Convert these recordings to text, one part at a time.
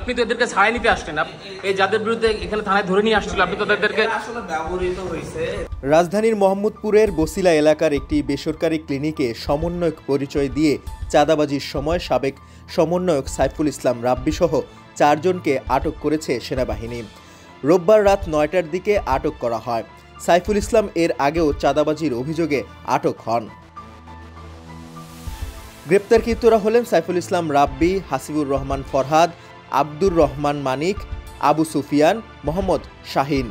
আপনি তো এদেরকে ছাড়াই নিতে আসলেন, এই যাদের বিরুদ্ধে এখানে থানায় ধরে নিয়ে আসছিল আপনি তো তাদেরকে আসলে ব্যবহৃত হয়েছে। রাজধানীর মোহাম্মদপুরের বসিলা এলাকার একটি বেসরকারি ক্লিনিকে সমন্বয়ক পরিচয় দিয়ে চাঁদাবাজির সময় সাবেক সমন্বয়ক সাইফুল ইসলাম রাব্বি সহ 4 জনকে আটক করেছে সেনাবাহিনী। রোববার রাত 9টার দিকে আটক করা হয়। সাইফুল ইসলাম এর আগেও চাঁদাবাজির অভিযোগে আটক হন। গ্রেপ্তারকৃতরা হলেন সাইফুল ইসলাম রাব্বি, হাসিবুর রহমান ফরহাদ, আব্দুর রহমান মানিক, আবু সুফিয়ান, মোহাম্মদ শাহিন।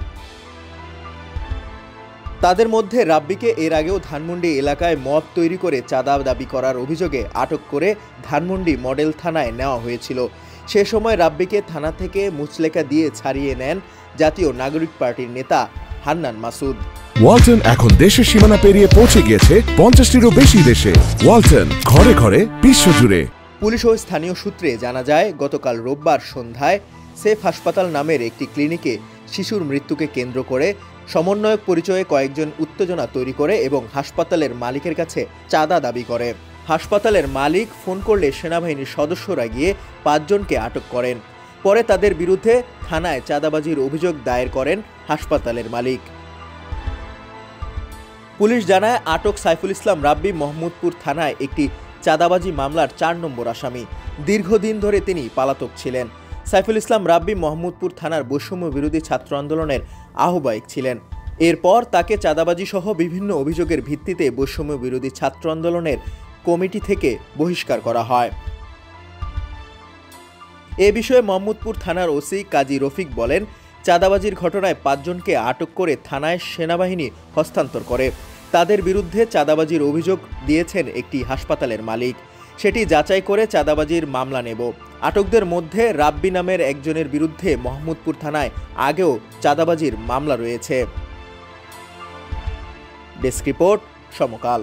তাদের মধ্যে রাব্বিকে এর আগেও ধানমন্ডি এলাকায় মব তৈরি করে চাঁদা দাবি করার অভিযোগে আটক করে ধানমন্ডি মডেল থানায় নেওয়া হয়েছিল। সে সময় রাব্বিকে থানা থেকে মুচলেকা দিয়ে ছাড়িয়ে নেন জাতীয় নাগরিক পার্টির নেতা হান্নান মাসুদ। ওয়ালটন এখন দেশের সীমানা পেরিয়ে পৌঁছে গিয়েছে 50টিরও বেশি দেশে। ওয়ালটন, ঘরে ঘরে বিশ্বজুড়ে। পুলিশ ও স্থানীয় সূত্রে জানা যায়, গতকাল রোববার সন্ধ্যায় সেফ হাসপাতাল নামের একটি ক্লিনিকে শিশুর মৃত্যুকে কেন্দ্র করে সমন্বয়ক পরিচয়ে কয়েকজন উত্তেজনা তৈরি করে এবং হাসপাতালের মালিকের কাছে চাঁদা দাবি করে। হাসপাতালের মালিক ফোন করলে সেনাবাহিনীর সদস্যরা গিয়ে 5 জনকে আটক করেন। পরে তাদের বিরুদ্ধে থানায় চাঁদাবাজির অভিযোগ দায়ের করেন হাসপাতালের মালিক। পুলিশ জানায়, আটক সাইফুল ইসলাম রাব্বি মোহাম্মদপুর থানায় একটি চাঁদাবাজি মামলার 4 নম্বর আসামি। দীর্ঘদিন ধরে তিনি পলাতক ছিলেন। সাইফুল ইসলাম রাব্বি মোহাম্মদপুর থানার বৈষম্য বিরোধী ছাত্র আন্দোলনের আহ্বায়ক ছিলেন। এরপর তাকে চাঁদাবাজি সহ বিভিন্ন অভিযোগের ভিত্তিতে বৈষম্য বিরোধী ছাত্র আন্দোলনের কমিটি থেকে বহিষ্কার করা হয়। এ বিষয়ে মোহাম্মদপুর থানার ওসি কাজী রফিক বলেন, চাঁদাবাজির ঘটনায় 5 জনকে আটক করে থানায় সেনাবাহিনী হস্তান্তর করে। তাদের বিরুদ্ধে চাঁদাবাজির অভিযোগ দিয়েছেন একটি হাসপাতালের মালিক। সেটি যাচাই করে চাঁদাবাজির মামলা নেব। আটকদের মধ্যে রাব্বি নামের একজনের বিরুদ্ধে মোহাম্মদপুর থানায় আগেও চাঁদাবাজির মামলা রয়েছে। ডেস্ক রিপোর্ট, সমকাল।